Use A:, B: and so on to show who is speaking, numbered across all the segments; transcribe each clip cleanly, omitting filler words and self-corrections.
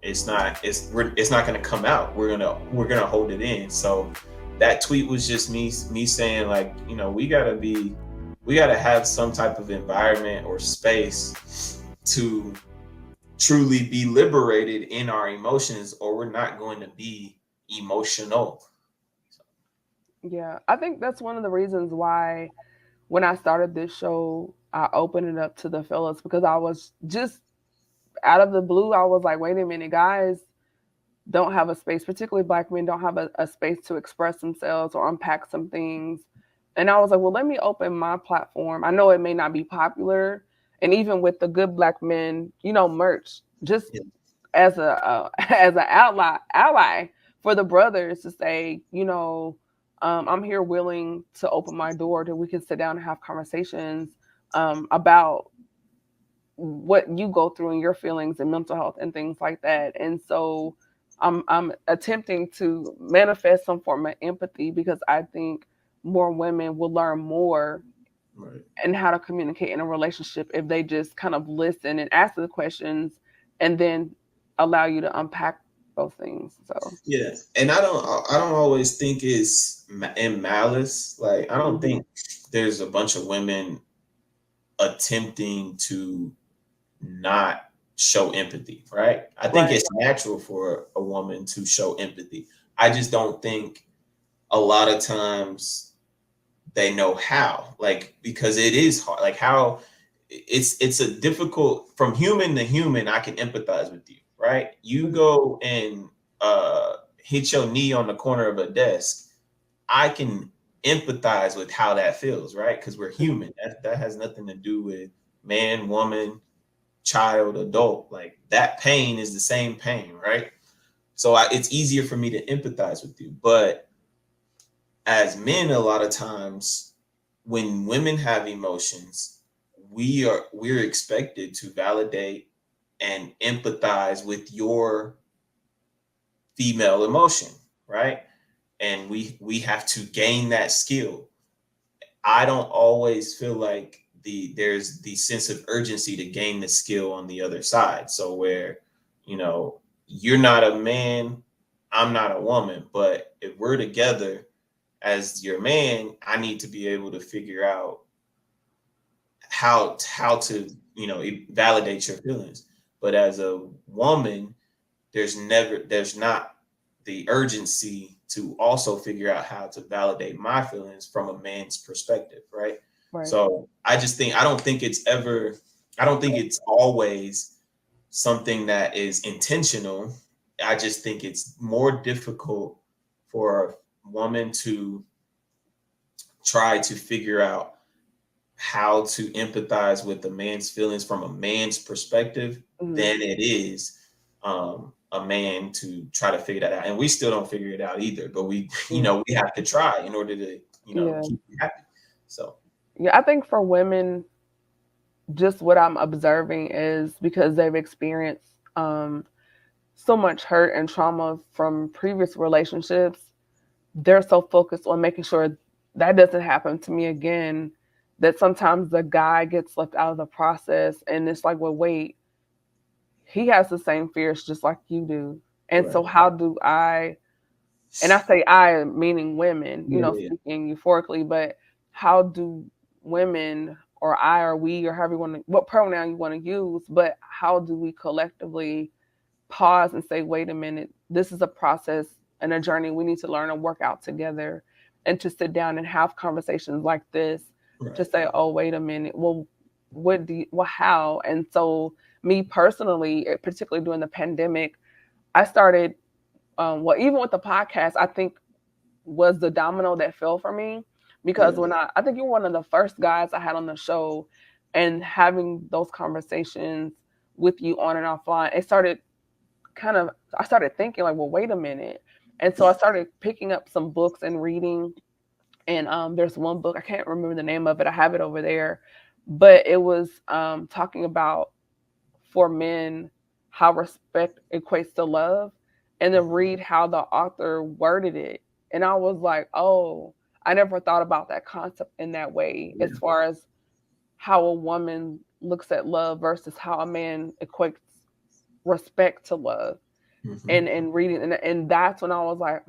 A: it's not going to come out. We're gonna hold it in. So that tweet was just me saying, like, you know, we gotta have some type of environment or space to truly be liberated in our emotions, or we're not going to be emotional.
B: Yeah, I think that's one of the reasons why when I started this show, I opened it up to the fellas, because I was just out of the blue. I was like, wait a minute, guys don't have a space, particularly Black men don't have a space to express themselves or unpack some things. And I was like, well, let me open my platform. I know it may not be popular. And even with the Good Black Men, you know, merch, just
A: Yeah.
B: as a as an ally for the brothers to say, you know, I'm here willing to open my door that we can sit down and have conversations about what you go through and your feelings and mental health and things like that. And so I'm attempting to manifest some form of empathy, because I think more women will learn more
A: Right.
B: and how to communicate in a relationship if they just kind of listen and ask the questions and then allow you to unpack those things. So
A: Yeah, and I don't always think it's in malice. Like, I don't
B: mhm.
A: think there's a bunch of women attempting to not show empathy, right? I think
B: Right.
A: it's natural for a woman to show empathy. I just don't think a lot of times they know how, like, because it is hard. Like, how it's a difficult, from human to human. I can empathize with you, right? You go and hit your knee on the corner of a desk. I can empathize with how that feels, right? Because we're human. That has nothing to do with man, woman, child, adult. Like, that pain is the same pain, right? So it's easier for me to empathize with you. But as men, a lot of times when women have emotions, we're expected to validate and empathize with your female emotion, right? And we have to gain that skill. I don't always feel like there's the sense of urgency to gain the skill on the other side. So where, you know, you're not a man, I'm not a woman, but if we're together as your man, I need to be able to figure out how to, you know, validate your feelings. But as a woman, there's not the urgency to also figure out how to validate my feelings from a man's perspective, right?
B: Right.
A: So I don't think it's always something that is intentional. I just think it's more difficult for a woman to try to figure out how to empathize with the man's feelings from a man's perspective
B: Mhm.
A: than it is a man to try to figure that out. And we still don't figure it out either, but we, you
B: Yeah.
A: know, we have to try in order to, you know,
B: Yeah.
A: keep you happy. So,
B: Yeah. I think for women, just what I'm observing is because they've experienced so much hurt and trauma from previous relationships, they're so focused on making sure that doesn't happen to me again, that sometimes the guy gets left out of the process. And it's like, well, wait, he has the same fears just like you do. And so,
A: right.
B: how do I, and I say I meaning women, you
A: Yeah,
B: know,
A: yeah,
B: speaking euphorically, but how do women or I or we or however you want to, what pronoun you want to use, but how do we collectively pause and say, wait a minute, this is a process and a journey we need to learn and work out together, and to sit down and have conversations like this to
A: right.
B: say, oh, wait a minute, well, how? And so, me personally, particularly during the pandemic, I started, well, even with the podcast, I think was the domino that fell for me, because
A: Yeah,
B: when I think you're one of the first guys I had on the show, and having those conversations with you on and offline, it started kind of, I started thinking like, well, wait a minute. And so I started picking up some books and reading. And there's one book, I can't remember the name of it. I have it over there. But it was talking about, for men, how respect equates to love. And then read how the author worded it. And I was like, oh, I never thought about that concept in that way,
A: yeah,
B: as far as how a woman looks at love versus how a man equates respect to love. and reading, and that's when I was like,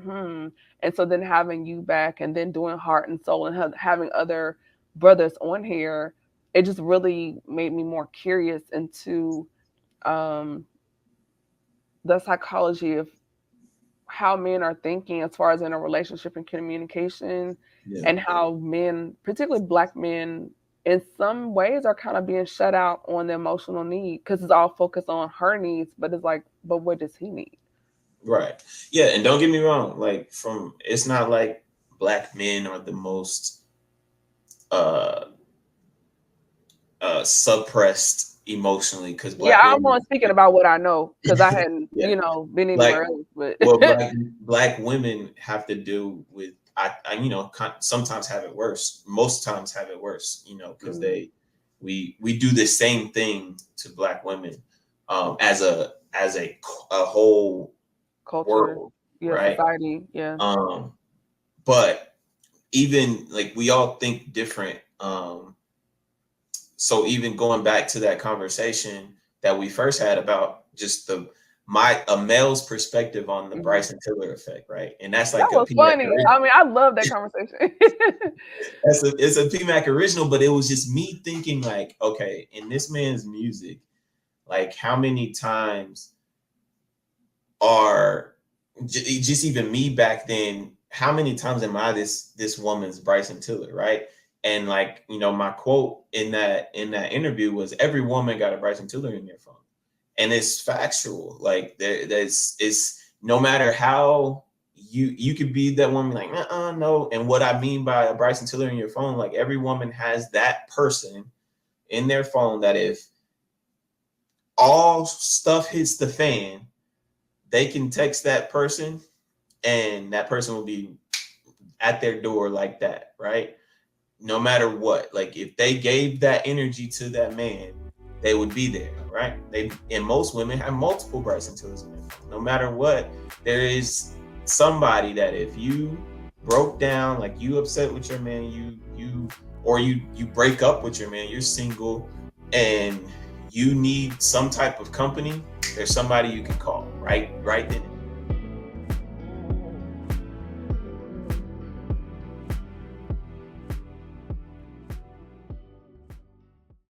B: And so then having you back, and then doing Heart and Soul, and having other brothers on here, it just really made me more curious into the psychology of how men are thinking as far as in a relationship and communication, and how men, particularly Black men, in some ways are kind of being shut out on the emotional need, because it's all focused on her needs, but it's like, but what does he need?
A: Right. Yeah, and don't get me wrong, like it's not like Black men are the most suppressed emotionally, because
B: I'm only speaking about what I know, because I hadn't been anywhere else. But
A: Black women have to do with I sometimes have it worse. Most times have it worse, because we do the same thing to Black women as a whole
B: culture,
A: world, right?
B: Society,
A: but even like we all think different. So even going back to that conversation that we first had about just a male's perspective on the Bryson Tiller effect, right? And that's like
B: that was funny. I mean, I love that conversation.
A: It's a PMAC original, but it was just me thinking like, okay, in this man's music, like how many times are just even me back then, how many times am I this woman's Bryson Tiller, right? And like, my quote in that interview was, every woman got a Bryson Tiller in their phone. And it's factual. Like it's no matter how you could be that woman, like, no. And what I mean by a Bryson Tiller in your phone, like every woman has that person in their phone that if all stuff hits the fan, they can text that person and that person will be at their door like that, right? No matter what, like if they gave that energy to that man, they would be there, right? And most women have multiple Bryson Tillers in their phone. No matter what, there is somebody that if you broke down, like you upset with your man, you break up with your man, you're single, and you need some type of company, there's somebody you can call right then.